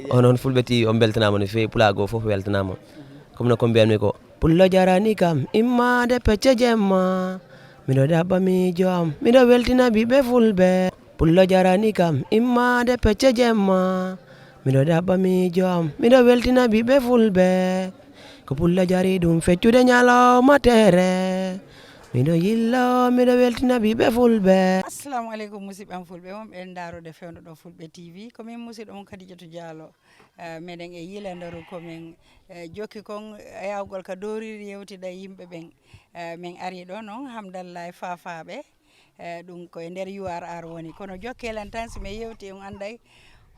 onon fulɓe ti on beltanama no fewi pulago foof weltanama comme no ko mbiyatmi ko pullo jarani kam immade pecce jemma miɗo ɗaɓɓa miijo am miɗo weltina ɓiɓɓe fulɓe pullo jarani kam immade pecce jemma miɗo ɗaɓɓa miijo am miɗo weltina ɓiɓɓe fulɓe ko pullo jari ɗum feccude ñalawma tere miɗo yillo miɗo weltina ɓiɓɓe fulɓe. Assalamu aleykum musidɓe fulɓe wonɓe daarode fewndo fulɓe tv komin musidɗo mon Khadijatou Diallo meɗen e yilandaru komin jokki kon yawgol ka doriri yewtida yimɓe ɓen min ari ɗo noon hamdallah fafaɓe ɗum koye nder URR woni kono jokkelen tan so mi yewti on anday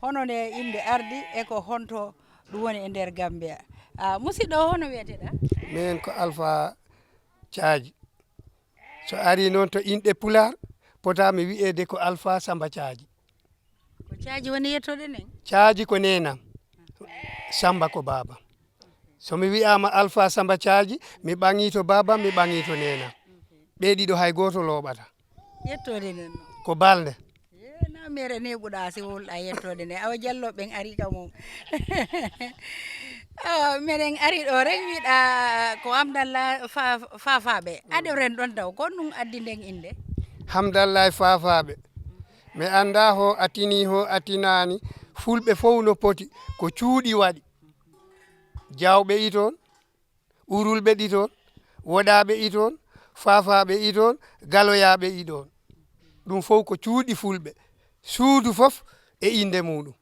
hono nde inde ardi e ko honto ɗum woni e nder Gambia. Musidɗo hono wiyeteɗa? min ko Alpha Thiaji so ari noon to inɗe pular potami wiyede ko Alpha Samba Thiaji. Ko Thiaji woni yettoɗe nen? Thiaji ko nenam, Samba ko baba. So mi wiyama Alpha Samba Thiaji mi ɓangi to baba mi ɓangi to nenam. Ɓe ɗiɗo hay goto loɓata. Yettode nen no? Ko balde. Na mere neɓuɗa si wolɗa yettode nde awa Diallo ɓen ari ka mum. Meɗen ari ɗo rek wiɗa ko Hamdallah fafaɓe aɗoren ɗon taw ko ɗum addi nden inde? Hamdallah fafaɓe mi anda ho atini ho atinani fulɓe fof no poti ko cuuɗi waɗi. Jawɓe iton, urulɓe ɗiton, woɗaɓe iton, fafaɓe iton, galoyaɓe iɗon. ɗum fof ko cuuɗi fulɓe suudu fof e inde muɗum.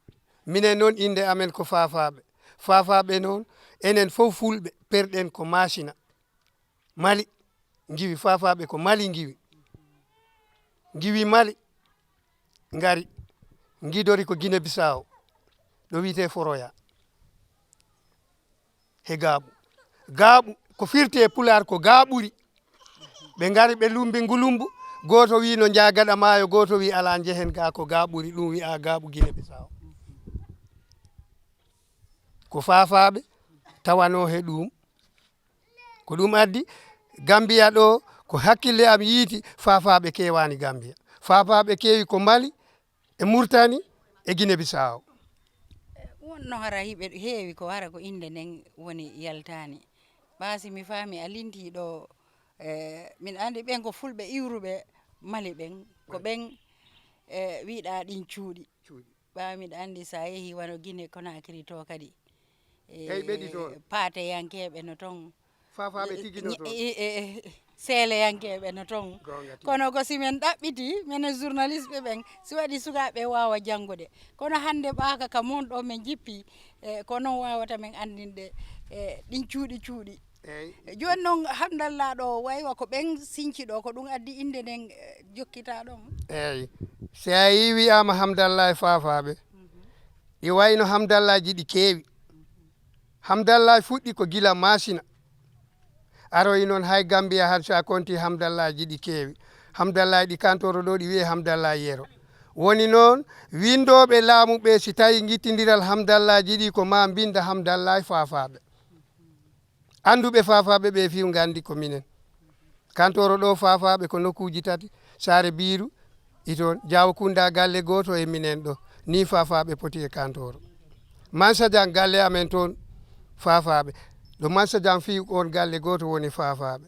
Minen noon inde amen ko fafaɓe. Fafaɓe noon enen fof fulɓe perɗen ko masina Mali giwi. Fafaɓe ko Mali giwi Mali ngari gidori ko Guinée Bissau ɗo wiyete Foroya he Gaaɓu ko firti e pular ko Gaaɓuri. ɓe ngari ɓe lumbi ngulumbu goto wi no jagaɗa maayo goto wi ala jehen ga ko Gaaɓuri ɗum wi'a Gaaɓu Guinée Bissau. ko fafaɓe tawano he ɗum ko ɗum addi Gambia ɗo ko hakkille am yiiti fafaɓe kewani Gambia. Fafaɓe kewi ko Mali e Mauritanie e Guinée Bissau. Wonno hara hiɓe heewi ko hara ko inde nden woni yaltani ɓaasi mi faami a linti ɗo min andi ɓen ko fulɓe iwruɓe Mali ɓen ko ɓen wiɗa ɗin cuuɗi ɓa miɗa andi sa yeehi wano Guinée Conakry to kadi ɓeɗi toon paate yankeɓe no ton fafaɓe tigino toon seele yankeɓe no ton kono ko simen ɗaɓɓiti minen journaliste ɓe ɓen si waɗi sukaɓe wawa janggude kono hande ɓaaka ka mon ɗo min jippi ko noon wawata min andinde ɗin cuuɗi joni noon Hamdallah ɗo waywa ko ɓen sinci ɗo ko ɗum addi inde nden jokkita ɗon. eyyi si a yi wiyama Hamdallah e fafaɓe ɗi wayno Hamdallah ji ɗi keewi. Hamdallah fuɗɗi ko gila masina aroyi noon hay Gambia har sa konti Hamdallah ji ɗi keewi. Hamdallah ɗi kantoro ɗo ɗi wiye Hamdallah yero woni noon windoɓe laamuɓe si tawi guittidiral Hamdallah ji ɗi ko ma binda Hamdallah fafaɓe. Anduɓe fafaɓe ɓe fiw gandi ko minen. Kantoro ɗo fafaɓe ko nokkuji tati Sare Biru iton Diawkunda galle goto e minen ɗo ni fafaɓe poti e kantoro. Mansadian galle amen toon fafaɓe ɗo Mansadian fiw on galle goto woni fafaɓe.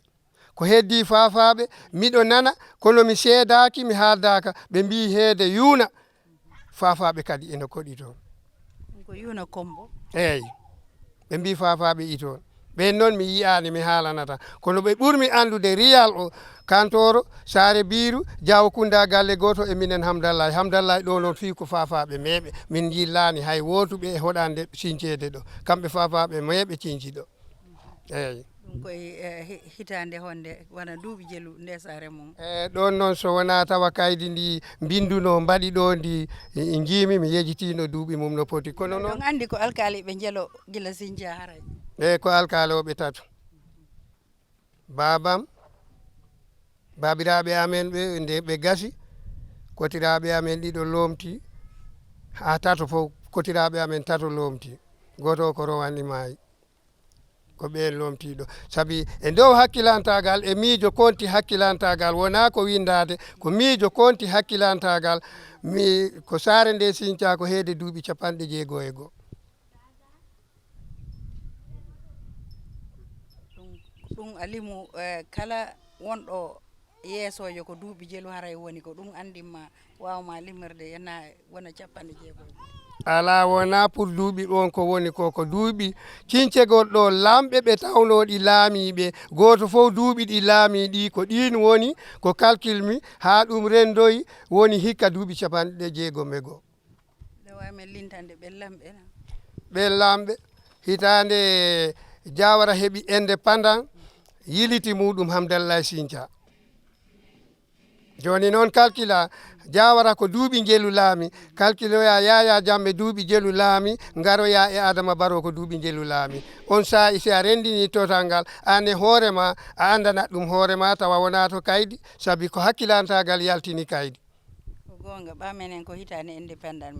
Ko heddi fafaɓe miɗo nana kono mi seedaki mi haaldaka ɓe mbi heede yuna fafaɓe kadi ene koɗi toon. Ko yuna kombo. Eyyi ɓe mbi fafaɓe iton ɓen noon mi yiyani mi haalanata kono ɓe ɓurmi andude riyal o kantoro Sare Biru Diawkunda galle goto e minen Hamdallah ɗo noon fi ko fafaɓe meeɓe min jillani hay wotuɓe e hoɗande sincede ɗo kamɓe fafaɓe meeɓe cinci ɗo eyyi ɗum koye hitande honde wona duuɓi jelu nde sare mum. ɗon noon so wona tawa kaydi ndi binduno mbaɗi ɗo ndi jiimi mi yejitino duuɓi mum no poti kono noon andi ko alkali ɓe jeelo gila Sinthia haray. ko alkaloɓe tatu babam babiraɓe amen ɓe nde ɓe gasi kotiraɓe amen ɗiɗo loomti ha tato fof kotiraɓe amen tato loomti goto ko rowanni maayi ko ɓen loomtiɗo saabi e dow hakkilantagal e miijo konti hakkilantagal wona ko windade ko miijo konti hakkilantagal mi ko Sare nde Sinthia ko heede duuɓi 51 ɗum alimu kala wonɗo yeesojo ko duuɓi jelu haray woni ko ɗum andinma wawma limirde yana wona 60 ala wona pour duuɓi ɗon ko woni ko duuɓi kincegol ɗo lamɓe ɓe tawnoɗi laamiɓe goto fof duuɓi ɗi laami ɗi ko ɗin woni ko calcul mi ha ɗum rendoyi woni hikka duuɓi 60 nde wawi men lintande ɓe lamɓe ɓe lamɓe hitande Jawara heɓi indépendant yiliti muɗum Hamdallahi Sinthia joni noon calcula Jawara ko duuɓi jelu laami calculoya Yaya Jammeh duuɓi jelu laami garoya e Adama Barrow ko duuɓi jelu laami on saaha si a rendini total ngal an e hoorema a andanat ɗum hoorema tawa wona to kaydi saabi ko hakkilantagal yaltini kaydi ko gonga ɓamenen ko hitande indépendant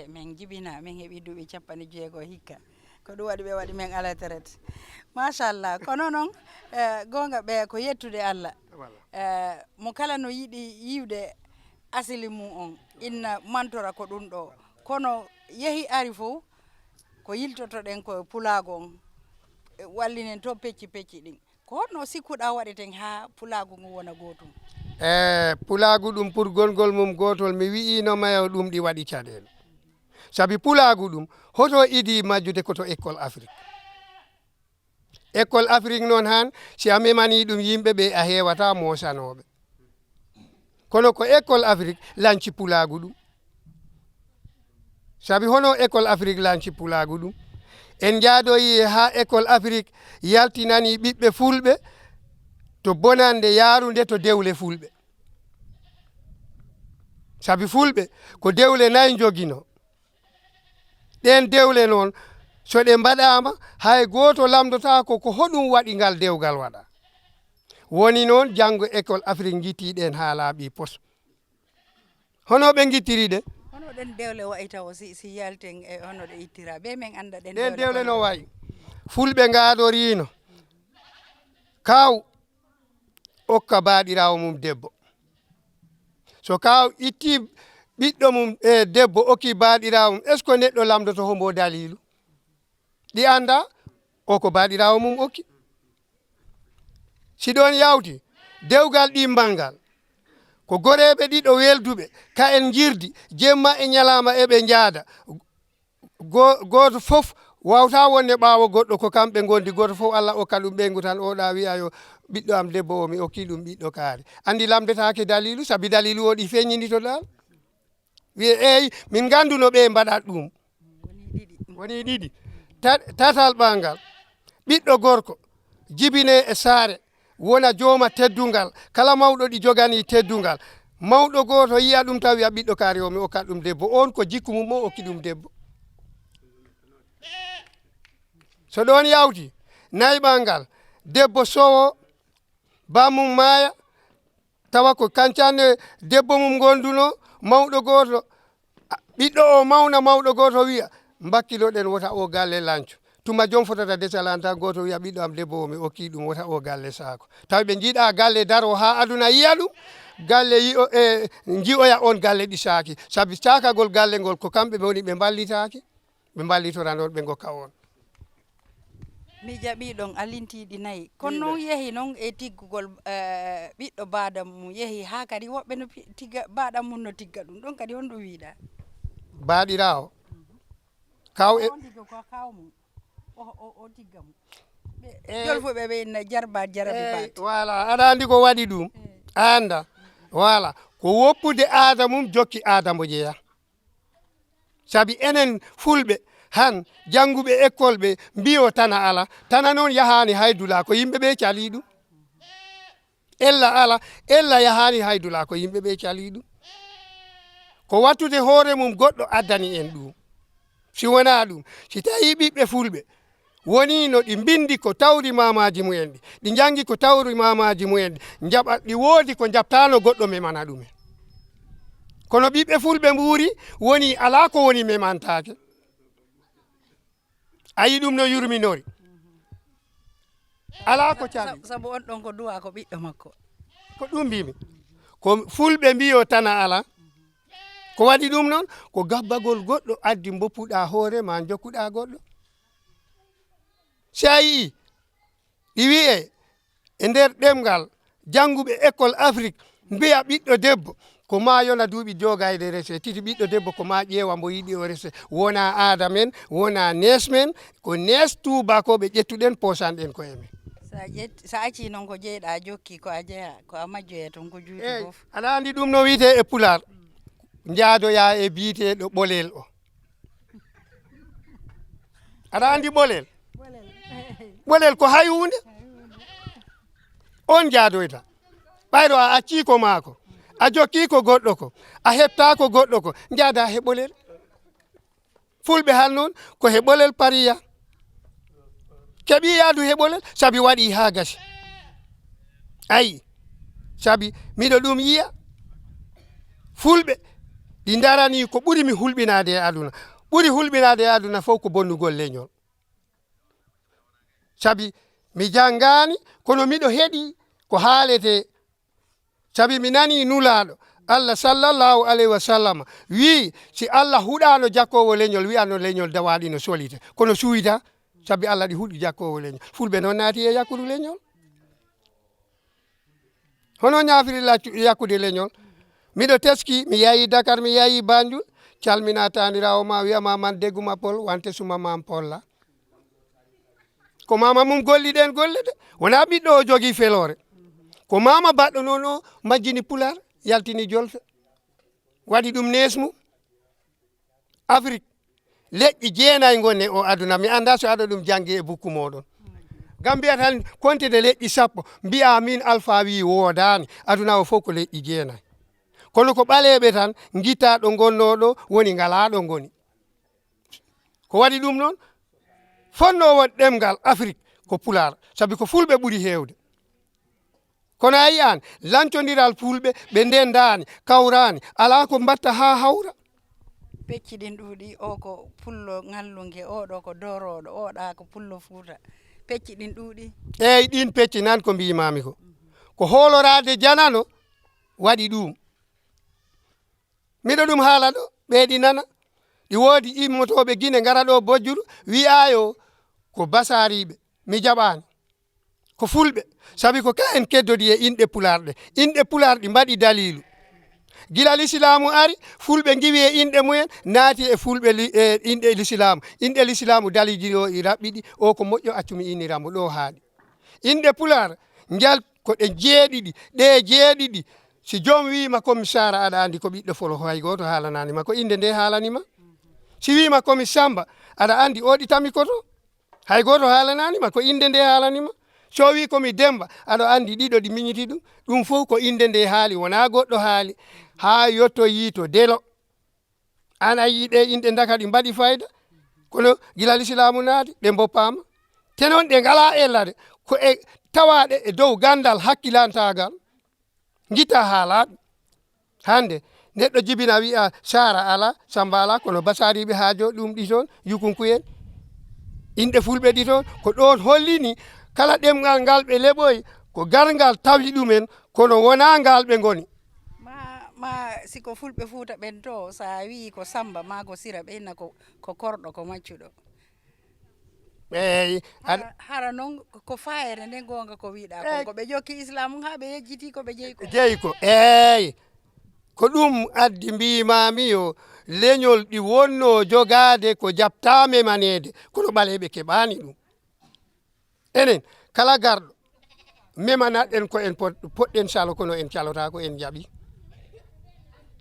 men jibina min heeɓi duuɓi 60 hikka ko ɗum waɗi ɓe waɗi men ala traite machallah kono noon gonga ɓe ko yettude Allah mo kala no yiɗi yiwde asili mum on inna mantora ko ɗum ɗo kono yeehi ari fof ko yiltotoɗen ko pulago on wallinen to pecci ɗin ko honno sikkuɗa waɗeten ha pulago ngu wona gotum pulagu ɗum pour gongol mum gotol mi wi'ino mayo ɗum ɗi waɗi caɗele saabi pulagu ɗum hoto idi majjude koto école Afrique noon han si a memani ɗum yimɓe ɓe a hewata mosanoɓe kono ko école Afrique lanci pulagu ɗum saabi hono école Afrique lanci pulagu ɗum en jaadoyi ha école Afrique yaltinani ɓiɓɓe fulɓe to bonande yarude to dewle fulɓe saabi fulɓe ko dewle 4 joguino ɗen dewle noon so ɗe mbaɗama hay goto lamdotako ko hoɗum waɗi ngal dewgal waɗa woni noon janggo école Afrique guittiɗen ha laaɓi pos hono ɓe guittiri ɗe hono ɗen dewle wayi taw si yalten e hono ɗe ittira ɓe men anda ɗen dewle no wayi fulɓe gaɗorino kaw okka baɗirawo mum debbo so kaw itti ɓiɗɗo mum debbo okki baɗirawo mum est ce que neɗɗo lamdoto hombo dalilu ɗi anda o ko baɗirawo mum okki si ɗon yawti dewgal ɗimbalngal ko goreɓe ɗiɗo welduɓe ka en jirdi jemma e ñalama eɓe jaada goto fof wawta wonde ɓawo goɗɗo ko kamɓe gondi goto fof Allah okka ɗum ɓeygu tan oɗa wiya yo ɓiɗɗo am debbo o mi okki ɗum ɓiɗɗo kaari andi lamdetake dalilu saabi dalilu o ɗi feññinitoɗa wiye eyi min ganduno ɓe mbaɗat ɗum woni ɗiɗi tatal ɓangal ɓiɗɗo gorko jibine e saare wona jooma teddungal kala mawɗo ɗi jogani teddungal mawɗo goto yiya ɗum taw wiya ɓiɗɗo kaari o mi okkat ɗum debbo on ko jikku mum o okki ɗum debbo so ɗon yawti nayɓal ngal debbo sowo bamum maaya tawa ko kancanne debbo mum gonduno mawɗo goto ɓiɗɗo o mawna mawɗo goto wiya mbakkiloɗen wota o galle lanco tuma jom fotata desalanta goto wiya ɓiɗɗo am debbo o mi okki ɗum wota o galle saako taw ɓe jiiɗa galle daro ha aduna yiya ɗum galle yi'o jii'oya on galle ɗisaki saabi cakagol galle ngol ko kamɓe woni ɓe ballitaki ɓe ballitora noon ɓe gokka on mi jaɓi ɗon a lintiɗi nayyi kono noon yeehi noon e tiggugol ɓiɗɗo baɗam mum yeehi ha kadi woɓɓe no tigga baɗam mum no tigga ɗum ɗon kadi honɗum wiiɗa baɗirawo kaw e ko kaw mum o tigga mum jol fof ɓe inna jarba jarabi bat voilà aɗa andi ko waɗi ɗum anda voilà ko woppude aada mum jokki aada mo jeeya saabi enen fulɓe han jannguɓe école ɓe mbiyo tana ala tana noon yahani haydula ko yimɓe ɓe cali ɗum ella yahani haydula ko yimɓe ɓe cali ɗum ko wattude hoore mum goɗɗo addani en ɗum si wona ɗum si tawi ɓiɓɓe fulɓe woni no ɗi bindi ko tawri mamaji mumen ɗi jangi ko tawri mamaji mumen jaɓat ɗi woodi ko jabtano goɗɗo memana ɗumen kono ɓiɓɓe fulɓe mburi woni ala ko woni memantake ayi ɗum no yurminori ala ko cali sabu on ɗon ko duwa ko ɓiɗɗo makko ko ɗum mbimi ko fulɓe mbiyo tana ala ko waɗi ɗum noon ko gabbagol goɗɗo addi boppuɗa hoore ma jokkuɗa goɗɗo si a yii ɗi wiye e nder ɗemgal jannguɓe école Afrique mbiya ɓiɗɗo debbo ko ma yona duuɓi jogayde rese titi ɓiɗɗo debbo ko ma ƴeewa mbo yiɗi o rese wona aada men wona nees men ko nees tubakoɓe ƴettuɗen posanɗen koye men sa acci noon ko jeyɗa jokki ko a jeeya ko a majjoye toon ko juuti eyyi fof aɗa andi ɗum no wiyete e pular jaadoya e biiteɗo ɓolel o aɗa andi ɓolel ɓolel ko hay hunde on jaadoyta ɓayro a acci ko maako a jokki ko goɗɗo ko a heɓta ko goɗɗo ko jaada he ɓolel fulɓe han noon ko he ɓolel pariya keɓi yaadu he ɓolel sabi waɗi ha gasi ayi sabi miɗo ɗum yiya fulɓe ɗi darani ko ɓuri mi hulɓinade e aduna ɓuri hulɓinade e aduna fof ko bonnugol leñol sabi mi janngani kono miɗo heeɗi ko haalete sabi mi nani nulaɗo Allah sallallahu alayhi wa sallam wi si Allah huɗano jakkowo leñol wiyano leñol dawaɗi no solite kono suyda sabi Allah ɗi huuɗi jakkowo leñol fulɓe noon naati e yakkudu leñol hono ñaafiri yakkude leñol miɗo teski mi yayi Dakar mi yayi Banjul calmina tanirawo ma wiyama man degguma Pol wante suma mam Polla ko mama mum golliɗen golle de wona ɓiɗɗo o jogui felore ko mama baɗɗo noon o majjini pular yaltini jolfe waɗi ɗum nees mum Afrique leƴƴi jeenayi gonne o aduna mi anda so aɗa ɗum janggi e bukku moɗon gam mbiya tan kontede leƴƴi sappo mbiya min Alpha wi wodani aduna o fof ko leƴƴi jeenayi kono ko ɓaleɓe tan guitta ɗo gonnoɗo woni ngalaɗo goni ko waɗi ɗum noon fonnowo ɗemgal Afrique ko pular saabi ko fulɓe ɓuuri hewde kono a yi an lancodiral fulɓe ɓe ndendani kawrani ala ko mbatta ha hawra pecci ɗin ɗuuɗi o ko pullo ngallungue oɗo ko doroɗo oɗa ko pullo Fuuta pecci ɗin ɗuuɗi eyyi ɗin pecci nan ko mbimami ko hoolorade janano waɗi ɗum miɗo ɗum haala ɗo ɓeeɗi nana ɗi woodi immotoɓe Guine ngara ɗo Bojjuru wiyayo ko basariɓe mi jaɓani ko fulɓe sabi ko ka en keddodi e inɗe pularɗe inɗe pularɗi mbaɗi dalilu gila l'isilamu ari fulɓe giwi e inɗe mumen naati e fulɓe inɗe l'isilamu inɗe l'isilamu daliji o i raɓɓiɗi o ko moƴƴo accumi inniramo ɗo haaɗi inɗe pular jal ko ɗe jeeɗiɗi ɗe jeeɗiɗi si joom wima komi Sara aɗa andi ko ɓiɗɗo folo hay goto haalananima ko inde nde haalanima si wima komi Samba aɗa andi oɗitami koto hay goto haalananima ko inde nde haalanima so wi komi Demba aɗa andi ɗiɗo ɗi miñiti ɗum ɗum fof ko inde nde haali wona goɗɗo haali ha yettoyi to delo an a yi ɗe inɗe daka ɗi mbaɗi fayida kono gila l'isilamu naati ɗe boppama te noon ɗe ngala ellade ko e tawaɗe e dow gandal hakkilantagal guitta haalaɗo hande neɗɗo jibina wiya Sara ala Samba ala kono basariɓe haajo ɗum ɗi toon yukunkuyen inɗe fulɓe ɗi toon ko ɗon hollini kala ɗemgal ngal ɓe leɓoyi ko gargal tawi ɗumen kono wona ngal ɓe goni ma siko fulɓe Fuuta ɓen to sa wi ko Samba ma ko Sira ɓenna ko korɗo ko maccuɗo eyyi hara noon ko fayere nde gonga ko wiɗa ko ɓe jokki islamu ha ɓe yejjiti ko ɓe jeeyi ko eyyi ko ɗum addi mbimami yo leñol ɗi wonno jogade ko jabta memanede kono ɓaleɓe keɓani ɗum enen kala garɗo memanaɗen ko en poɗɗen calo kono en calota ko en jaaɓi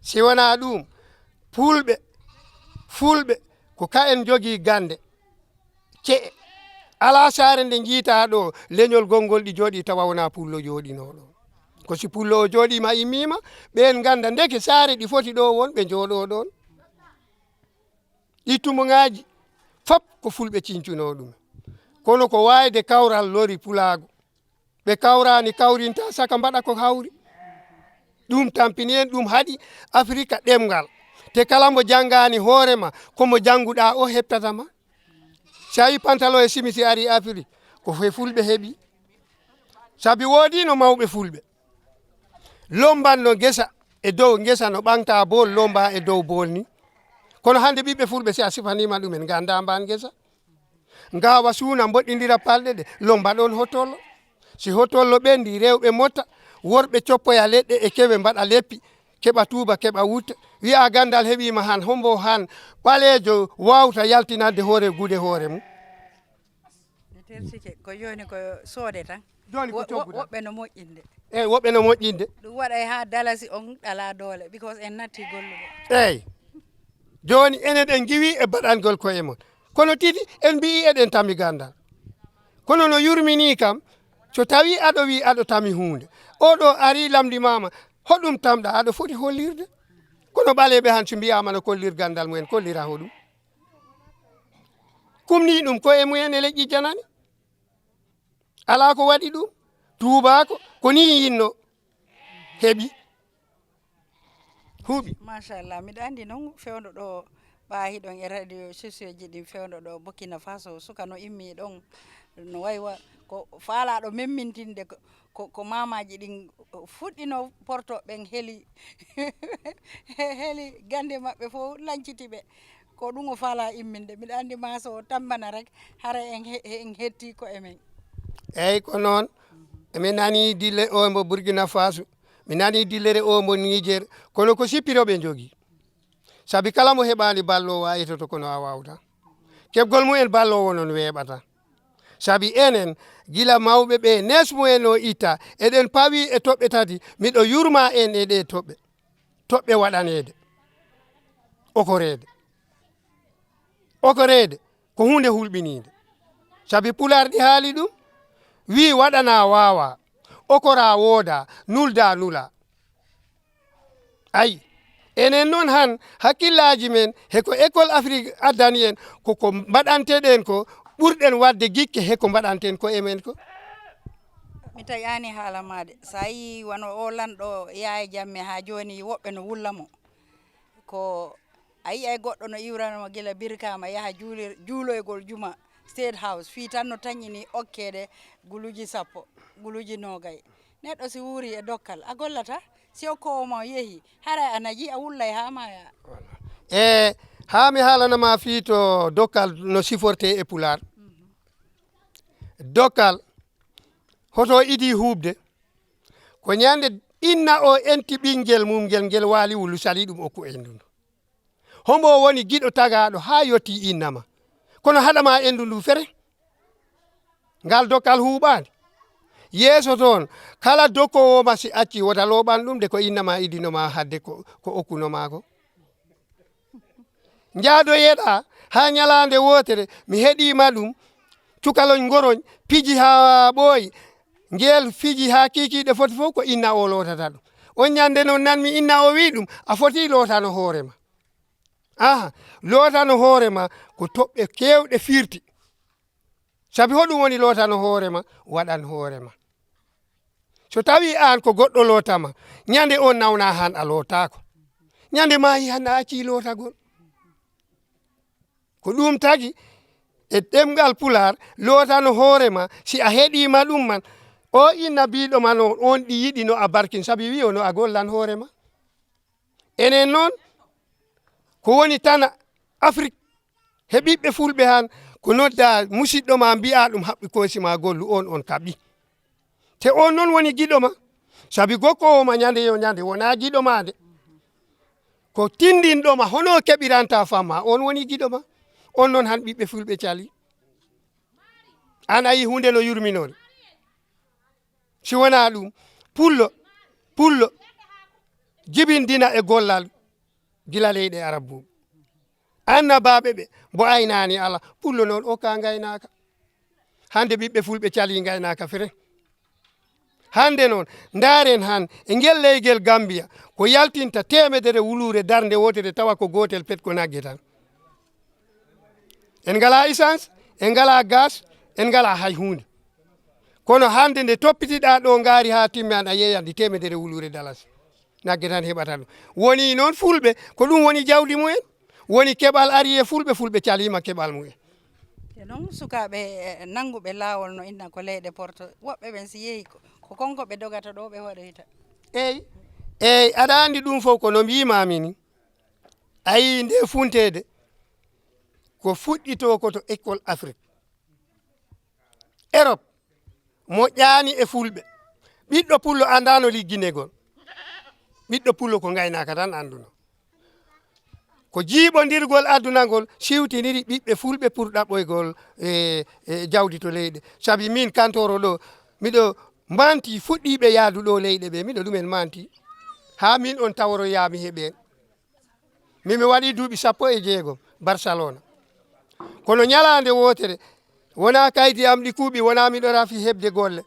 si wona ɗum fulɓe ko ka en jogui gande ce ala sare nde jiita ɗo leñol gongol ɗi jooɗi tawa wona pullo jooɗinoɗo ko si pullo o jooɗima immima ɓen ganda ndeke sare ɗi foti ɗo won ɓe jooɗo ɗon ɗi tumoŋaji fop ko fulɓe cincuno ɗum kono ko wayde kawral lori pulago ɓe kawrani kawrinta saka mbaɗa ko hawri ɗum tampini en ɗum haaɗi Afrique ɗemgal te kala mo janggani hoorema komo jannguɗa o heptatama sa yi pantalon e simisi ari Afrique ko fe fulɓe heeɓi saabi woodi no mawɓe fulɓe lombanno gesa e dow gesa no ɓanta bol lomba e dow bol ni kono hande ɓiɓɓe fulɓe si a sifanima ɗumen ganda mban gesa ngawa suuna mboɗɗidira palɗe ɗe lomba ɗon hottollo si hotollo ɓendi rewɓe motta worɓe coppoya leɗɗe e keɓe mbaɗa leppi keɓa tuuba keɓa wutta wiya gandal heɓima han hombo han ɓalejo wawta yaltinande hoore guude hoore mum tertike ko joni ko soode tan joni ko cogguɗa woɓɓe no moƴƴinde eyyi woɓɓe no moƴƴinde ɗum waɗay ha dalasi on ɗala doole because en natti golluɗo eyyi joni enen en giwi e baɗangol koye mon kono tigi en mbi eɗen tami gandal kono no yurmini kam so tawi aɗo wi aɗo tami hunde oɗo ari lamdimama hoɗum tamɗa aɗa foti hollirde kono ɓaleɓe han so mbiyama no kollir gandal mumen kollira hoɗum kumni ɗum koye mumen e leƴƴi janani ala ko waɗi ɗum tubako ko ni yinno heeɓi huuɓi machallah miɗa andi noon fewdo ɗo ɓaahi ɗon e radio sociaux ji ɗin fewdo ɗo Burkina Faso suka no immi ɗon no waywa ko faalaɗo memmintinde ko mamaji ɗin fuɗɗino portoɓen heeli heeli gande maɓɓe fof lancitiɓe ko ɗum o faala imminde mbiɗa andi ma so tambana rek hara en hetti ko emen eyyi ko noon emin nani dille o mbo Burkina Faso mi nani dillere o mbo Niger kono ko sippiroɓe jogui saabi kala mo heɓani ballowo a yetoto kono a wawta keɓgol mumen ballowo noon weeɓata saabi enen gila mawɓe ɓe nesmumen o itta eɗen pawi e toɓɓe tati miɗo yurma en e ɗe toɓɓe waɗanede okorede ko hunde hulɓinide saabi pularɗi haali ɗum wi waɗana wawa okora wooda nulda nula ayi enen noon han hakkillaji men heko école Afrique addani en koko mbaɗanteɗen ko ɓurɗen wadde gikke heko mbaɗanten ko emen ko mi tayani haala made sa yi wono o lanɗo Yaya Jammeh ha joni woɓɓe no wullamo ko a yi ay goɗɗo no iwranamo gila Birkama yaha juuloygol juma State House fi tan no tañini okkede guluji 10 guluji 20 neɗɗo si wuuri e dokkal a gollata si okkowo ma yeehi hara a naji a wullay ha maya e ha mi haalanama fi to dokkal no siforte e pular dokkal hoto idi hubde ko ñande inna o enti ɓinguel mum ngel waali wulu sali ɗum okku endudu hombo woni giɗo tagaɗo ha yetti innama kono haɗama endu ndu fere ngal dokkal huuɓani yeeso toon kala dokkowoma si acci wota loɓan ɗum de ko innama idinoma hadde ko okkunoma ko jaadoyeɗa ha ñalande wotere mi heeɗima ɗum cukalon ngoroñ piji ha ɓooyi ngel fiji ha kikiɗe foti fof ko inna o lotata ɗum on ñande noon nanmi inna o wi ɗum a foti lotano hoorema aha lotano hoorema ko toɓɓe kewɗe firti saabi hoɗum woni lotano hoorema waɗan hoorema so tawi an ko goɗɗo lotama ñande on nawna han a lotako ñande maayi han a acci lotagol ko ɗum tagi e ɗemgal pular lotano hoorema si a heeɗima ɗum man o inna biɗo ma noon on ɗi yiɗi no a barkin saabi wi no a gollan hoorema enen noon ko woni tan Afrique he ɓiɓɓe fulɓe han ko nodda musidɗo ma mbiya ɗum haɓɓi koosima gollu on kaɓi te on noon woni giɗo ma saabi gokkowo ma ñande yo ñande wona giɗo ma de ko tindinɗo ma hono keɓiranta famma on woni giɗo ma on noon han ɓiɓɓe fulɓe cali an ayi hunde no yurminore si wona ɗum pullo jibindina e gollal gila leyɗe arabu annabaɓe ɓe mbo aynani ala pullo noon o ka gaynaka hande ɓiɓɓe fulɓe cali gaynaka fere hande noon daren han e ngel leygel Gambia ko yaltinta temedere wulure darde wotere tawa ko gotel pet ko nagge tan en ngala essence en ngala gaz en ngala hay hunde kono hande nde toppitiɗa ɗo gaari ha timman a yeeyandi temedere wulure dalasi nagge tan heɓata ɗum woni noon fulɓe ko ɗum woni jawdi mumen woni keɓal ari e fulɓe calima keɓal mumen te noon sukaɓe nanguɓe lawol no inna ko leyɗe porto woɓɓe ɓen si yeehi ko konko ɓe dogata ɗo ɓe waɗoyta eyyi aɗa andi ɗum fof kono mbimami ni ayi nde funtede ko fuɗɗito koto école Afrique Europe moƴƴani e fulɓe ɓiɗɗo pullo andano ligginegol ɓiɗɗo pullo ko gaynaka tan anduno ko jiiɓodirgol aduna ngol siwtiniri ɓiɓɓe fulɓe pour ɗaɓɓoygol jawdi to leyɗe saabi min kantoro ɗo miɗo manti fuɗɗiɓe yaadu ɗo leyɗe ɓe miɗo ɗumen manti ha min on taworo yami heɓen mimi waɗi duuɓi 16 Barcelona kono ñalande wotere wona kayti am ɗi kuuɓi wona miɗo rafi heɓde golle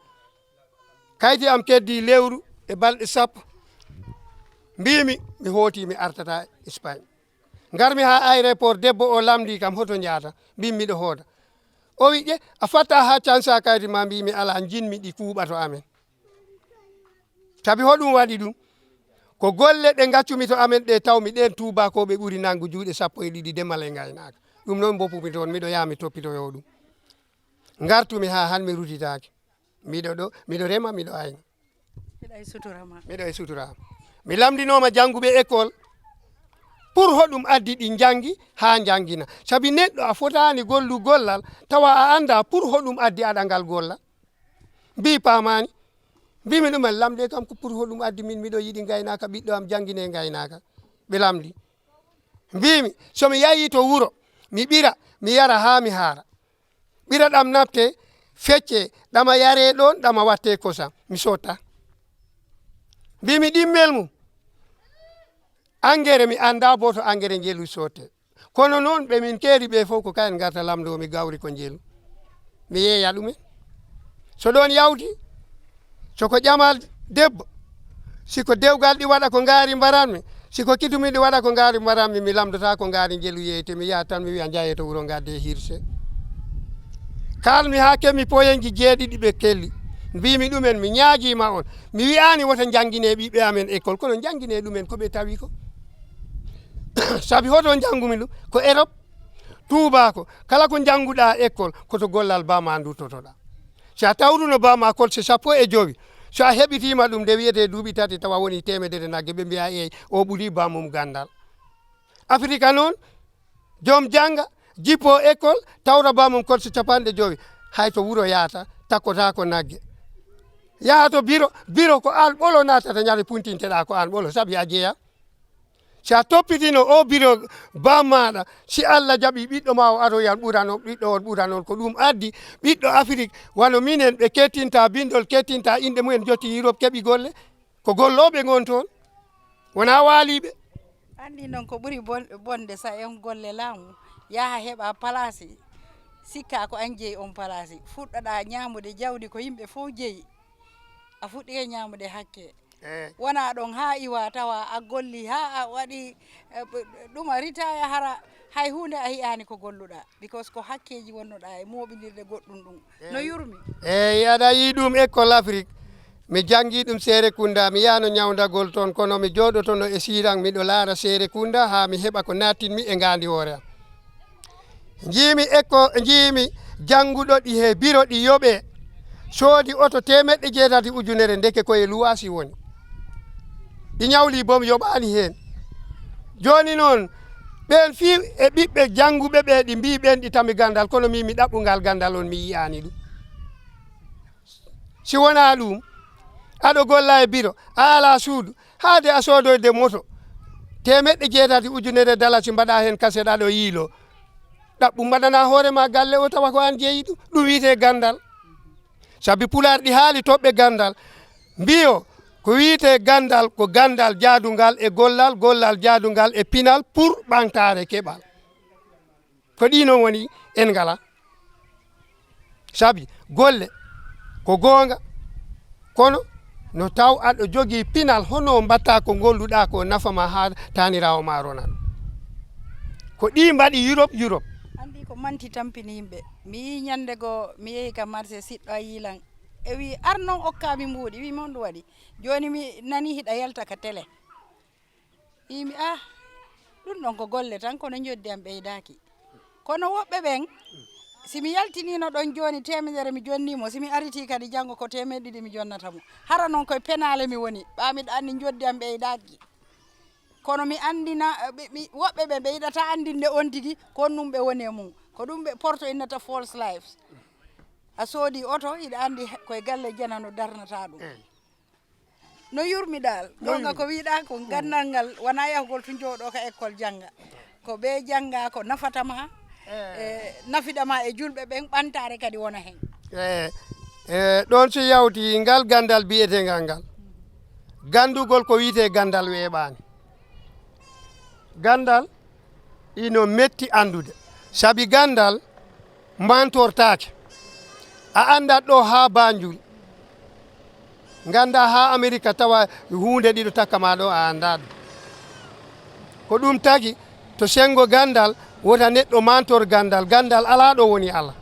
kayti am keddi lewru e balɗe 10 mbimi mi hooti mi artata Espagne garmi ha aéroport debbo o lamdi kam hoto jaata mbimi miɗo hooda o wi ƴe a fatta ha cansa kayti ma mbimi ala jinmi ɗi kuuɓato amen sabi hoɗum waɗi ɗum ko golle ɗe gaccumi to amen ɗe tawmi ɗen tubakoɓe ɓuuri nangu juuɗe 12 demal e gaynaka ɗum noon boppumi toon miɗo yaha mi toppitoyo ɗum gartumi ha han mi rutitaki miɗo ɗo miɗo rema miɗo ayna miɗo e suturama mi lamdinoma jangguɓe école pour hoɗum addi ɗi jangi ha jangina saabi neɗɗo a fotani gollu gollal tawa a anda pour hoɗum addi aɗa ngal golla mbi pamani mbimi ɗumen lamde kam ko pour hoɗum addi min miɗo yiiɗi gaynaka ɓiɗɗo am jangguine gaynaka ɓe lamdi mbimi somi yayi to wuuro mi ɓira mi yara ha mi haara ɓira ɗam nafte fecce ɗama yare ɗon ɗama watte kosam mi sotta mbimi ɗimmel mum engrais mi anda boto engrais jelu sotte kono noon ɓe min keeri ɓe fof ko kayen garta lamdo mi gawri ko jelu mi yeeya ɗumen so ɗon yawti soko ƴamal debbo siko dewgal ɗi waɗa ko gaari mbaranmi siko kitumi ɗi waɗa ko gaari mbaranmi mi lamdota ko gaari jelu yeyte mi yaha tan mi wiya jaye to wuuro gadde hirse kalmi ha kemi poyenji 7 ɓe kelli mbimi ɗumen mi ñaaguima on mi wi'ani woto jangguine ɓiɓɓe amen école kono jangguine ɗumen koɓe tawi ko saabi hoto jangumi ɗum ko Europe tubako kala ko janguɗa école koto gollal bama duttotoɗa sa tawruno bama kolse 15 so a heɓitima ɗum nde wiyete duuɓi 3 tawa woni 100 nagge ɓe mbiya eyi o ɓuuri bamum gandal Afrique noon joom jangga jippo école tawra bamum kolse 50 hay to wuuro yaata takkota ko nagge yaha to bureau ko an ɓolo natata ñande puntinteɗa ko an ɓolo saabi a jeeya sa toppitino o bureau bammaɗa si Allah jaaɓi ɓiɗɗo ma o aroyan ɓurano ɓiɗɗo on ɓuranon ko ɗum addi ɓiɗɗo Afrique wano minen ɓe kettinta bindol kettinta inde mumen jotti Europe keeɓi golle ko golloɓe gon toon wona waaliɓe andi noon ko ɓuuri bonde sa en golle laamu yaha heɓa place sikka ko an jeeyi on place fuɗɗoɗa ñamude jawdi ko yimɓe fof jeeyi a fuɗɗi e ñamude hakke wona ɗon ha iwa tawa a golli ha a waɗi ɗum a ritaya hara hay hunde a yiyani ko golluɗa because ko hakkeji wonnoɗa e moɓidirde goɗɗum ɗum no yurmi eyyi aɗa yi ɗum école Afrique mi jangi ɗum Serekunda mi yano ñawdagol toon kono mi joɗotono e Sirang miɗo laara Serekunda ha mi heɓa ko nattinmi e gandi hoore am jiimi janguɗo ɗi he bureau ɗi yoɓe soodi oto 1,6 ujunere ndeke koye luwasi woni ɗi ñawli bom yoɓani hen joni noon ɓen fi e ɓiɓɓe janguɓe ɓe ɗi mbi ɓen ɗi tami gandal kono mi ɗaɓɓugal gandal on mi yiyani ɗum si wona ɗum aɗo golla e bureau a ala suudu haade a sodoyde moto 1,6 ujunere dalasi mbaɗa hen kaset aɗo yiilo ɗaɓɓu mbaɗana hoorema galle o tawa ko an jeeyi ɗum wiyete gandal saabi pular ɗi haali toɓɓe gandal mbiyo ko wiyete gandal ko gandal jaadungal e gollal jaadungal e pinal pour ɓantare keɓal ko ɗi noon woni en ngala saabi golle ko gonga kono no taw aɗo jogui pinal hono mbatta ko golluɗa ko nafama ha tanirawo ma rona ko ɗi mbaɗi Europe andi ko manti tampini yimɓe mi yi ñande go mi yehi ka marché siɗɗo a yiilan e wi arnon okkami mbuuɗi wi mon ɗum waɗi joni mi nani hiɗa yalta ka télé wimi ɗum ɗon ko golle tan kono joddi am ɓeydaki kono woɓɓe ɓen simi yaltinino ɗon joni 100 mi jonnimo simi ariti kadi janggo ko 200 mi jonnata mo hara noon koye penale mi woni ɓamiɗa andi joddi am ɓeydaki kono mi andina woɓɓe ɓe ɓeydata andinde on tigui kon ɗum ɓe woni e mum ko ɗum ɓe porto innata false lives a soodi oto iɗa andi koye galle jana no darnata ɗum no yurmiɗal gonga ko wiɗa ko gandal ngal wona yahugol to jooɗo ka école jangga ko ɓe jangga ko nafatama nafiɗama e julɓe ɓen ɓantare kadi wona hen ɗon so yawti ngal gandal biyetegal ngal gandugol ko wiyete gandal weeɓani gandal ino metti andude saabi gandal mantortake a andat ɗo ha Banjul ganda ha Amérique tawa hunde ɗiɗo takkama ɗo a anda ɗum ko ɗum tagi to sengo gandal wota neɗɗo mantor gandal gandal ala ɗo woni Allah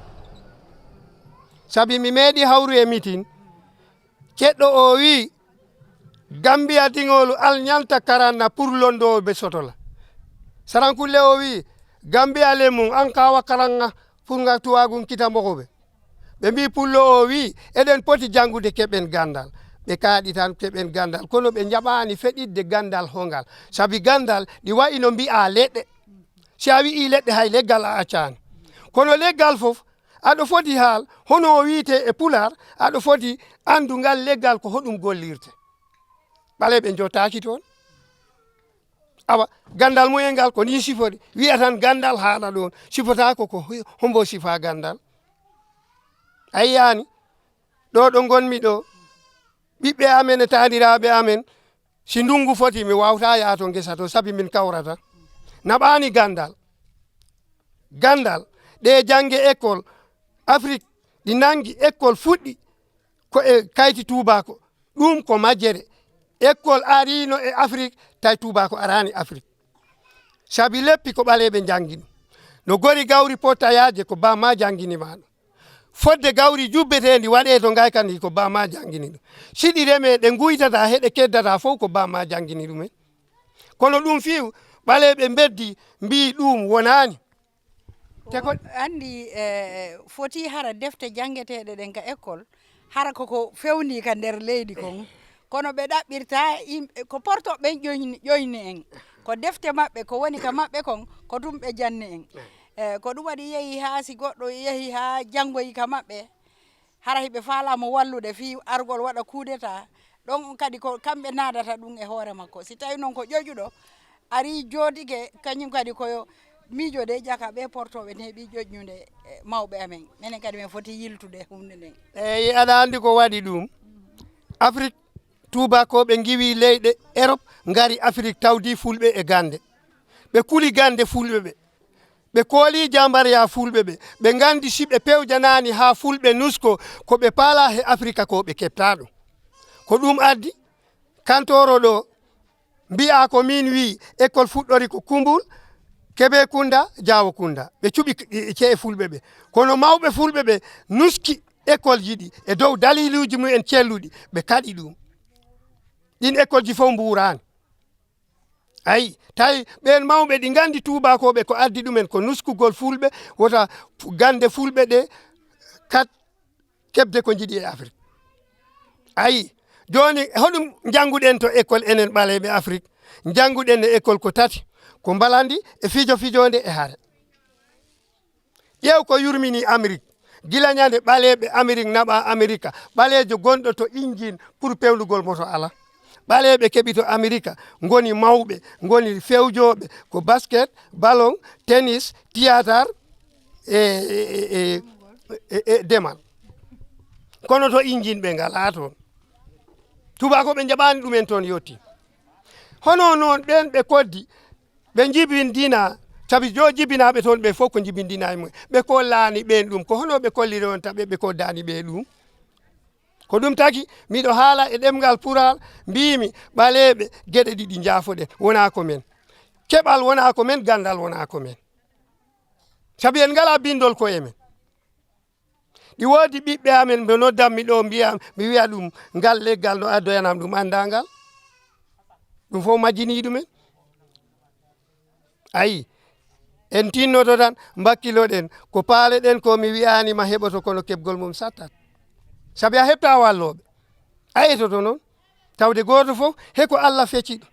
saabi mi meeɗi hawru e meeting keɗɗo o wi Gambia dingolu al ñalta karanna pour londoɓe sotola sarankulle o wi Gambia le mum an kawa karanga pour nga tuwagun kita mokoɓe ɓe mbi pullo o wi eɗen poti jangude keɓen gandal ɓe kaaɗi tan keɓen gandal kono ɓe jaɓani feɗidde gandal hongal saabi gandal ɗi wayi no mbi'a leɗɗe si a wi'i leɗɗe hay leggal a accani kono leggal fof aɗo foti haal hono o wiite e pular aɗo foti andu ngal leggal ko hoɗum gollirte ɓale ɓe jottaki toon awa gandal mumen ngal ko ni sifori wiya tan gandal haala ɗon sifotako ko hombo sifa gandal a yiyani ɗo ɗo gonmi ɗo ɓiɓɓe amen e taaniraɓe amen si ndungu foti mi wawta yaato gesa to saabi min kawrata naɓani gandal gandal ɗe jangge école Afrique ɗi nangi école fuɗɗi ko e kayti tubako ɗum ko majjere école arino e Afrique tay tubako arani Afrique saabi leppi ko ɓaleɓe jangi ɗum no gori gawri pottayaje ko bamma jangguinima ɗum fodde gawri jubbetendi waɗe to gaykandi ko bamma jangguini ɗum siɗi reme ɗe guytata heɗe keddata fof ko bamma jangguini ɗumen kono ɗum fiw ɓaleɓe beddi mbi ɗum wonani te ko andi foti hara defte jangeteɗe ɗen ka école hara koko fewni ka nder leydi kon kono ɓe ɗaɓɓirta yimɓe ko portoɓe ƴoyni en ko defte maɓɓe ko woni ka maɓɓe kon ko ɗum ɓe janni en ko ɗum waɗi yeehi ha si goɗɗo yeehi ha janggoyi ka maɓɓe hara hiɓe falamo wallude fi argol waɗa kuudeta ɗon kadi ko kamɓe nadata ɗum e hoore makko si tawi noon ko ƴoƴuɗo ari joodike kañum kadi koyo miijode ƴaka ɓe portoɓe ne heeɓi ƴoƴñude mawɓe amen minen kadi min foti yiltude hunde nden eyi aɗa andi ko waɗi ɗum Afrique tubakoɓe giwi leyɗe Europe ngari Afrique tawdi fulɓe e gande ɓe kuli gande fulɓe ɓe ɓe kooli jambariya fulɓe ɓe ɓe gandi si ɓe pewjanani ha fulɓe nusko ko ɓe paala he Afrique ko ɓe kepta ɗum ko ɗum addi kantoro ɗo mbi'a ko min wi école fuɗɗori ko Kumbul Kebe Kunda Jawo Kunda ɓe cuɓi cee fulɓe ɓe kono mawɓe fulɓe ɓe nuski école ji ɗi e dow daliluji mumen celluɗi ɓe kaɗi ɗum ɗin école ji fof mburani ayi tawi ɓen mawɓe ɗi gandi tubakoɓe ko addi ɗumen ko nuskugol fulɓe wota gande fulɓe ɗe kat kebde ko jiiɗi e Afrique ayi joni hoɗum janguɗen to école enen ɓaleɓe Afrique janguɗen e école ko tati ko mbalandi e fijo fijode e haare ƴeew ko yurmini Amérique gila ñande ɓaleɓe Amérique naɓa Amérique ɓalejo gonɗo to injine pour pewnugol moto ala ɓaleɓe keeɓi to Amérique goni mawɓe goni fewjoɓe ko basket ballon tennis théâtre e demal kono to injine ɓe ngala toon tubakoɓe jaɓani ɗumen toon yetti hono noon ɓen ɓe koddi ɓe jibindina sabi jo jibinaɓe toon ɓe fof ko jibindina e mumen ɓe kollani ɓen ɗum ko hono ɓe kolliri on taɓe ɓe koddani ɓe ɗum ko ɗum tagi miɗo haala e ɗemgal pural mbimi ɓaleɓe gueɗe ɗiɗi jaafoɗen wona ko men keɓal wona ko men gandal wona ko men sabi en ngala bindol ko emen ɗi woodi ɓiɓɓe amen ɓe noddanmi ɗo mbiya mi wiya ɗum ngal leggal no addoyanam ɗum andangal ɗum fof majjini ɗumen ayi en tinnoto tan mbakkiloɗen ko paaleɗen ko mi wiyanima heɓoto kono keɓgol mum sattat saabi a heɓta walloɓe a etoto noon tawde goto fof heko Allah fecci ɗum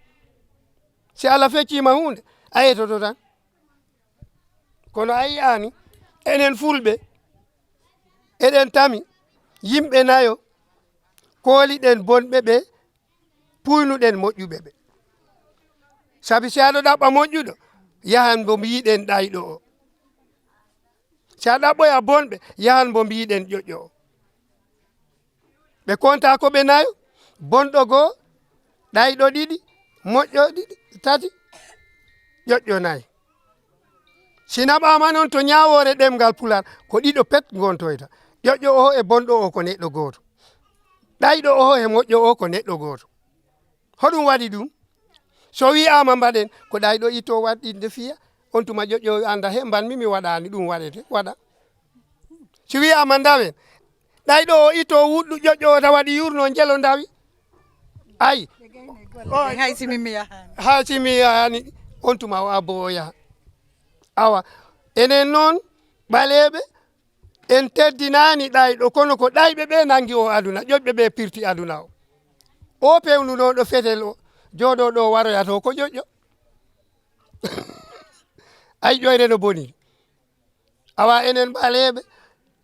si Allah feccima hunde a etoto tan kono a yiyani enen fulɓe eɗen tami yimɓe nayo kooliɗen bonɓe ɓe puynuɗen moƴƴuɓe ɓe sabi si aɗo ɗaɓɓa moƴƴuɗo yahan bo mbiɗen ɗayɗo o si a ɗaɓɓoya bonɓe yahan bo mbiɗen ƴoƴƴo o ɓe konta ko ɓe nayo bonɗo goo ɗayɗo ɗiɗi moƴƴo ɗiɗi tati ƴoƴƴo nayi si naɓama noon to ñawore ɗemgal pular ko ɗiɗo pet gontoyta ƴoƴƴo o e bonɗo o ko neɗɗo goto ɗayɗo o e moƴƴo o ko neɗɗo goto hoɗum waɗi ɗum so wi'ama mbaɗen ko ɗayɗo itto waɗɗinde fiya on tuma ƴoƴƴo anda he mbanmi mi waɗani ɗum waɗete waɗa si wiyama dawen ɗayɗo o itto wuɗɗu ƴoƴƴo o tawaɗi yurno jelo dawi ayi hay simi yahani ha simi yahani on tuma o abbo o yaha awa enen noon ɓaleɓe en teddinani ɗayɗo kono ko ɗayɓe ɓe nangi o aduna ƴoƴɓe ɓe pirti aduna o pewnunoɗo fetel o joɗo ɗo waroya to ko ƴoƴƴo ay ƴoyre no boni awa enen ɓaleɓe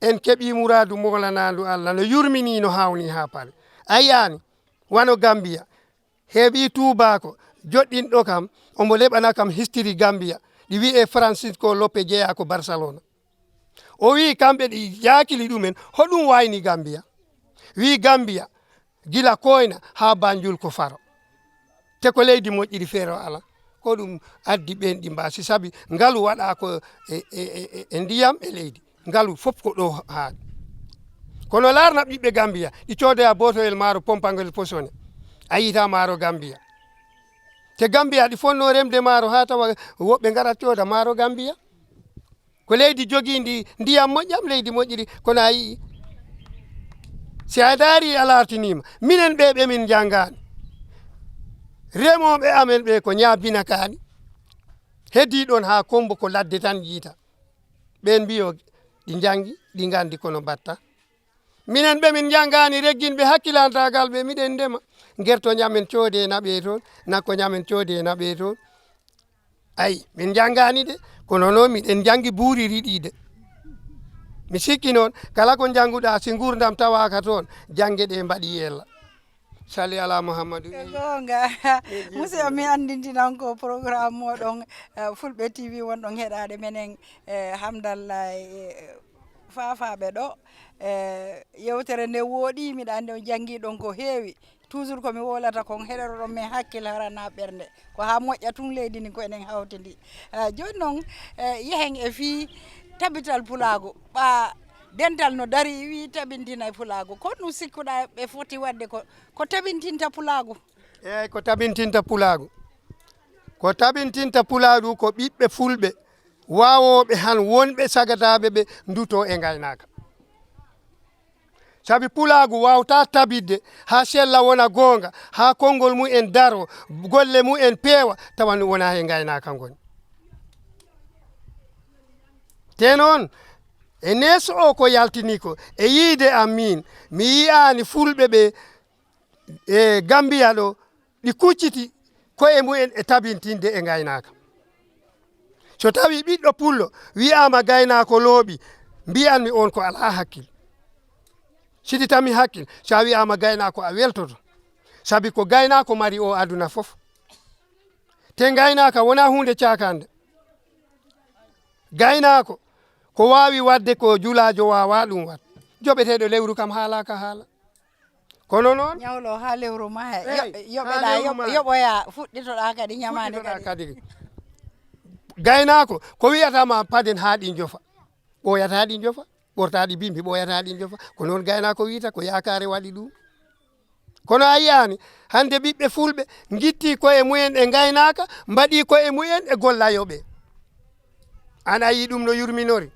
en keeɓi mouradu molanadu Allah no yurmini no hawni ha paari ayani wano Gambia heeɓi tubako joɗɗinɗo kam omo leɓana kam history Gambia ɗi wi'e Francisco Lope jeeya ko Barcelona o wi kamɓe ɗi jakili ɗumen hoɗum wayni Gambia wi Gambia gila koyna ha Banjul ko faro te ko leydi moƴƴiri feero ala ko ɗum addi ɓen ɗi mbasi saabi ngalu waɗa ko e ndiyam e leydi ngalu fof ko ɗo haaɗi kono larna ɓiɓɓe Gambia ɗi codoya botoyel maaro pompagel posone a yita maaro Gambia te Gambia ɗi fonno remde maaro ha tawa woɓɓe garat coda maaro Gambia ko leydi jogindi ndiyam moƴƴam leydi moƴƴiri kono a yii si a daari a lartinima minen ɓe min janggani remoɓe amen ɓe ko ñabina kaani heddi ɗon ha kombo ko ladde tan jiita ɓen mbiyo ɗi jangi ɗi gandi kono batta minen ɓe min janggani regginɓe hakkilantagal ɓe miɗen ndema guerto ñamen coode naɓe toon nakko ñamen coode naɓe toon ayi min janggani de kono noon miɗen jangi buuri riɗide mi sikki noon kala ko jannguɗa si gurdam tawaka toon jangge ɗe mbaɗi yella sali ala Muhammadu gonga musidɗo mi andintinan ko programme moɗon Fulɓe TV wonɗon heɗade menen Hamdallah fafaɓe ɗo yewtere nde wooɗi miɗa andi on jangi ɗon ko heewi toujours komi wolata kon heɗoro ɗon min hakkille harana ɓernde ko ha moƴƴa tun leydi ni ko enen hawtidi joni noon yehen e fi tabital pulago ɓa dental no dari wi tabintina pulago ko ɗum sikkuɗa ɓe foti wadde ko tabintinta pulago eyyi ko tabintinta pulago ko tabintinta pulaɗu ko ɓiɓɓe fulɓe wawoɓe han wonɓe sagataɓe ɓe duto e gaynaka saabi pulagu wawta tabidde ha sella wona gonga ha konngol mumen daro golle mumen peewa tawan wona e gaynaka goni te noon e neso o ko yaltini ko e yiide am min mi yiyani fulɓe ɓe e Gambia ɗo ɗi kucciti koye mumen e tabintinde e gaynaka so tawi ɓiɗɗo pullo wiyama gaynako looɓi mbiyanmi on ko ala hakkil sidi tami hakkil so a wiyama gaynako a weltoto saabi ko gaynako mari o aduna fof te gaynaka wona hunde cakande gaynako ko wawi wadde ko julajo wawa ɗum wat joɓeteɗo lewru kam haalaka haala kono noon ñawlo ha lewru ma yoɓeɗa yoɓoya fuɗɗitoɗa kadi ñamade kadi gaynako ko wiyatama paden ha ɗi jofa ɓoyata ɗi jofa ɓortaɗi bimbi ɓoyata ɗi jofa ko noon gaynako wiyata ko yakare waɗi ɗum kono a yiyani hande ɓiɓɓe fulɓe gitti koye mumen e gaynaka mbaɗi koye mumen e gollayoɓe an a yi ɗum no yurminori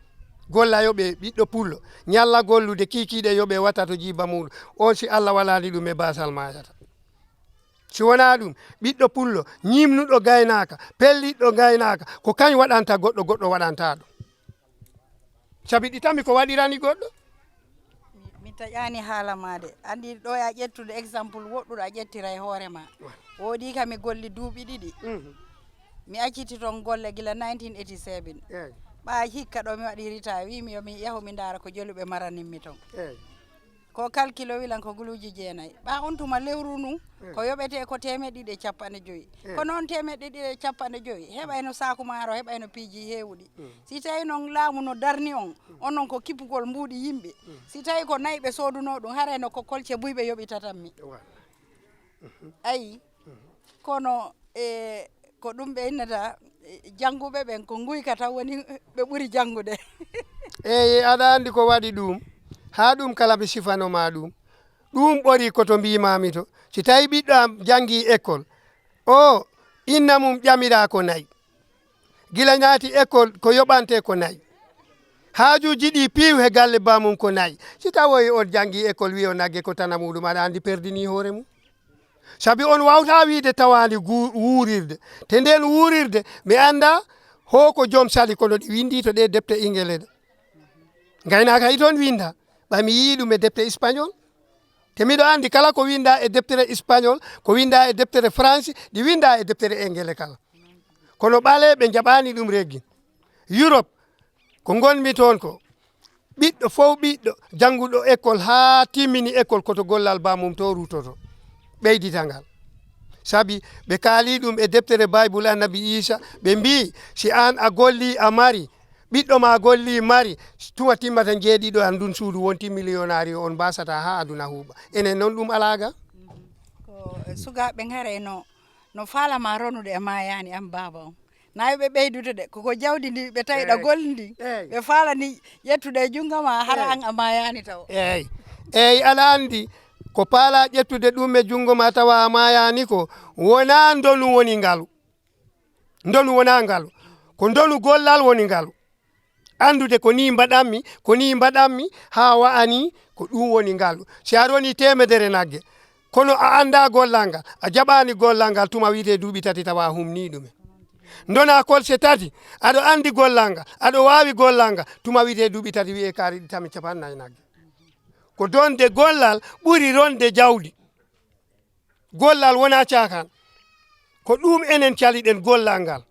gollayoɓe ɓiɗɗo pullo ñalla gollude kikiɗe yoɓe watta to jiba muɗum on si Allah walani ɗum e basal mayata si wona ɗum ɓiɗɗo pullo ñimnuɗo gaynaka pelliɗɗo gaynaka ko kañ waɗanta goɗɗo goɗɗo waɗanta ɗum saabi ɗi tami ko waɗirani goɗɗo mi taƴani haala made andi ɗo ya ƴettude exemple woɗɗuɗo a ƴettira e hoorema woodi kam mi golli duuɓi ɗiɗi mi acciti toon golle gila 1987 ɓa hikka ɗo mi waɗi rita wimi yomi yahu mi ndara ko joluɓe maraninmi ton eyyi ko kalkilo wilan ko guluji 9 ɓa on tuma lewru nu ko yoɓete ko 1,150 ko noon 1,150 heɓayno saku maro heɓayno piiji hewɗi si tawi noon laamu no darni on onon ko kippugol mbuuɗi yimɓe si tawi ko nayyi ɓe soduno ɗum harayno ko kolce buyɓe yoɓitatanmi ayi kono ko ɗum ɓe innata jannguɓe ɓen ko guyka taw woni ɓe ɓuri janngude eyyi aɗa andi ko waɗi ɗum ha ɗum kala mi sifanoma ɗum ɓori koto mbimami to si tawi ɓiɗɗo am janggi école o inna mum ƴamiɗa ko nayyi gila naati école ko yoɓante ko nayyi haajuji ɗi piiw he galle bamum ko nayyi si tawoyi on janggi école wi o nagge ko tana muɗum aɗa andi perdini hoore mum sabi on wawta wiide tawani wuurirde te nden wuurirde mi anda ho ko joom sali kono ɗi windi to ɗe depte ingele ɗe gaynaka hay toon winda ɓami yii ɗum e defte espagnol te miɗo andi kala ko winda e deftere espagnol ko winda e deftere france ɗi winda e deftere engele kala kono ɓaale ɓe jaɓani ɗum reggi Europe ko gonmi toon ko ɓiɗɗo fof ɓiɗɗo jannguɗo école ha timmini école koto gollal bamum to rutoto ɓeyditangal sabi ɓe kaali ɗum e deftere bible annabi Isa ɓe mbi si an a golli a mari ɓiɗɗo ma golli mari tuma timmata jeeɗiɗo an ndun suudu wonti millionnaire on basata ha aduna huuɓa enen noon ɗum alaga ko sugaɓe harayno no falama ronude e mayani am baba on nayi ɓe ɓeydude de koko jawdi ndi ɓe tawi ɗa golli ndi ɓe falani ƴettude e jungo ma hara an a mayani taw eyyi aɗa andi ko paala ƴettude ɗum e jungo ma tawa a mayani ko wona ndonu woni ngalu ndonu wona ngalu ko ndonu gollal woni ngalu andude ko ni mbaɗanmi ha wa'ani ko ɗum woni ngalu si a roni 100 nagge kono a anda gollal ngal a jaɓani gollal ngal tuma wiite duuɓi 3 tawa humni ɗumen ndona kolse 3 aɗo andi gollal ngal aɗo wawi gollal ngal tuma wiite duuɓi 3 wiye kaari ɗi tami 50 nagge ko donde gollal ɓuri ronde jawdi gollal wona cakan ko ɗum enen caliɗen gollal ngal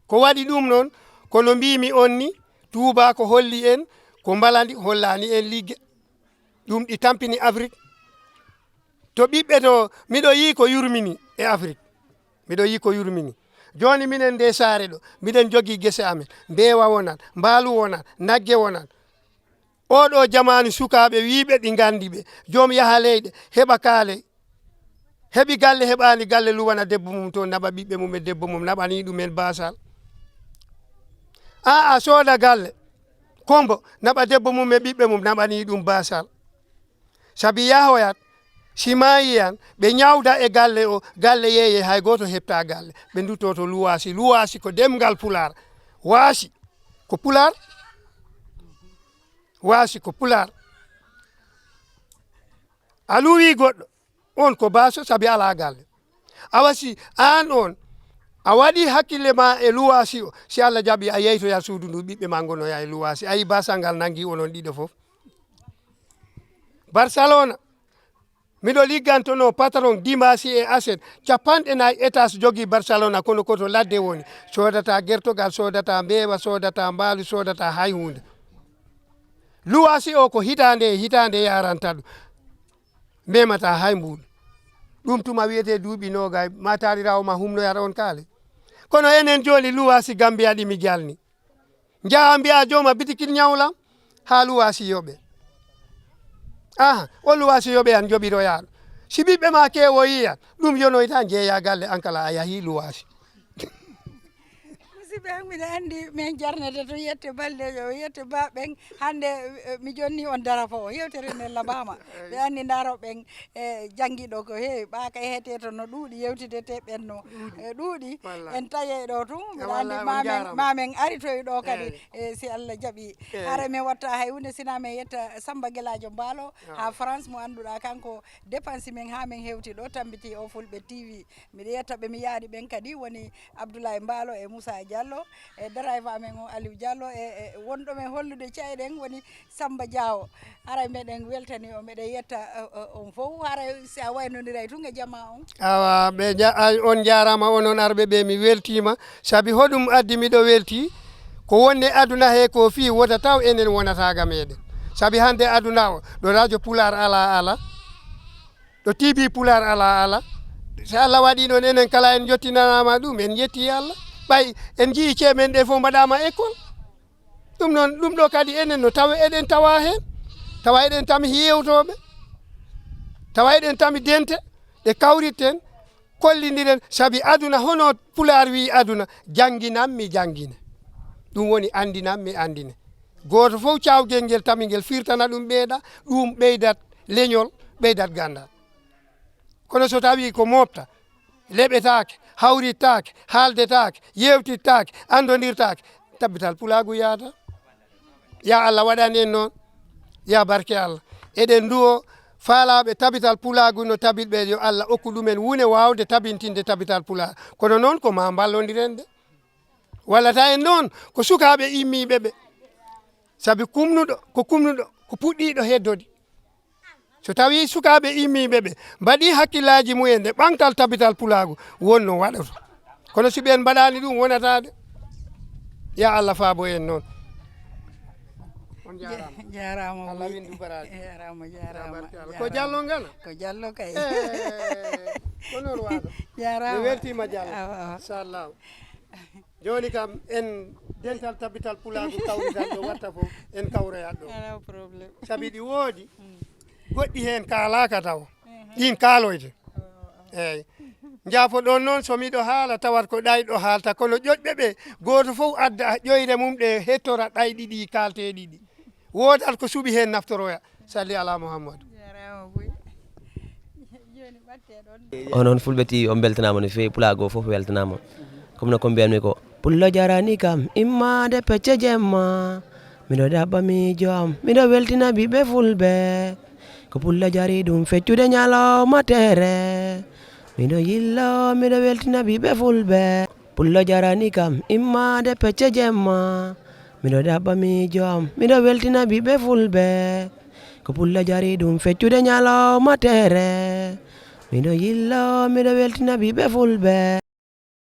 ko waɗi ɗum noon kono mbimi on ni Touba ko holli en ko mbaladi hollani en ligge ɗum ɗi tampini Afrique to ɓiɓɓe to miɗo yi ko yurmini e Afrique miɗo yi ko yurmini joni minen nde saare ɗo miɗen jogui guese amen mbeewa wonan mbaalu wonan nagge wonan oɗo jamanu sukaɓe wiɓe ɗi gandi ɓe joom yaha leyɗe heɓa kaale heɓi galle heɓani galle luwana debbo mum to naɓa ɓiɓɓe mum e debbo mum naɓani ɗumen basal a sooda galle kombo naɓa debbo mum e ɓiɓɓe mum naɓani ɗum basal sabi yahoyat si mayiyan ɓe ñawda e galle o galle yeeye hay goto heɓta galle ɓe dutto to luwasi ko demgal pular waasi ko pular waasi ko pular a luwi goɗɗo on ko baso sabi ala galle a wasi an on a waɗi hakkille ma e luwasi o si Allah jaɓi a yeytoya suudu ndu ɓiɓɓe ma gonoya e luwasi ayi basal ngal nangi onon ɗiɗo foof Barcelona miɗo liggantono patron Dimasi e Aset 4 étage jogui Barcelona kono koto ladde woni sodata gertogal sodata mbeewa sodata mbaalu sodata hay hunde luwasi o ko hitande yaranta ɗum memata hay mbuɗu ɗum tuma wiyete duuɓi nogay ma tarirawo ma humnoyata on kaale kono enen joni luwasi Gambia ɗi mi jalni jaha mbiya joma bitikil ñawlam ha luwasi yoɓe o luwasi yoɓe an joɓiroyaɗo si ɓiɓɓe ma kewo yiyan ɗum yonoyta jeeya galle an kala a yahi luwasi musidɓe mbiɗa andi min jarnete to yette baldejo yette baɓen hande mi jonni on dara fo yewtere nde labama ɓe andi daroɓen e jangguiɗo ko heewi ɓaka hete to no ɗuuɗi yewtidete ɓenno ɗuuɗi en taye ɗo tum mbiɗa andi mamen aritoy ɗo kadi si Allah jaaɓi hara min watta hay hunde sina min yetta Samba Gueladio Mbaalo ha France mo anduɗa kanko dépense min ha min hewti ɗo tambiti o Fulɓe TV mbiɗa yettaɓe mi yaadi ɓen kadi woni Abdoulaye Mbaalo e Moussa Diallo e driver amen o Aliou Diallo e wonɗo men hollude cayɗen woni Samba Diawo haray meɗen weltani o meɗen yetta on fof haray si a waynodiray tun e jamma on awa on jarama onon arɓe ɓe mi weltima saabi hoɗum addi miɗo welti ko wonne aduna he ko fi wota taw enen wonataga meɗen sabi hande aduna o ɗo radio pular ala ɗo tv pular ala so Allah waɗi noon enen kala en jottinanama ɗum en yetti Allah ɓay en jii ceemen ɗe fof mbaɗama école ɗum noon ɗum ɗo kadi enen no tawa eɗen tawa hen tawa eɗen tami yewtoɓe tawa eɗen tami dente ɗe kawritten kollidiren sabi aduna hono pular wi aduna jangginan mi janggine ɗum woni andinan mi andine goto fof cawgel ngel tami ngel firtana ɗum ɓeeɗa ɗum ɓeydat leñol ɓeydat gandal kono so tawi ko mofta leɓetake hawrittake haaldetake yewtittake andodirtake tabbital pulagu yaata ya Allah waɗani en noon ya barke Allah eɗen duwo faalaɓe tabital pulagu no tabitɓe yo Allah okku ɗumen wune wawde tabintinde tabital pulagu kono noon ko ma ballodiren de wallata en noon ko sukaɓe immiɓeɓe sabi kumnuɗo ko puɗɗiɗo heddode so tawi sukaɓe immiɓeɓe mbaɗi hakkillaji mumen de ɓantal tabital pulagu wonno waɗoto kono si ɓen mbaɗani ɗum wonatade ya Allah faabo en noon on jarama Allah windu baraji jarama ko Diallo ngana ko Diallo kay ko noon waɗo jarama mi weltima Diallo inchallah joni kam en dental tabital pulagu kawrital ɗo watta fof en kawroyat ɗo ala probléme sabi ɗi woodi goɗɗi hen kalaka taw ɗin kaloyde eyyi jaafo ɗon noon somiɗo haala tawat ko ɗayɗo haalta kono ƴoƴɓe ɓe goto fof adda ƴoyre mum ɗe hettora ɗayɗi ɗi kalteɗi ɗi wodat ko suuɓi hen naftoroya salli ala Mouhammadou onon fulɓe TV on beltanama no fewi pulago fof weltanama comme no ko mbiyatmi ko pullo jarani kam immade pecce jemma miɗo ɗaɓɓa miijo am miɗo weltina ɓiɓɓe fulɓe ko pullo jari ɗum feccude ñalawma tere miɗo yillo miɗo weltina ɓiɓɓe fulɓe pullo jarani kam immade pecce jemma miɗo ɗaɓɓa miijo am miɗo weltina ɓiɓɓe fulɓe ko pullo jari ɗum feccude ñalawma tere miɗo yillo miɗo weltina ɓiɓɓe fulɓe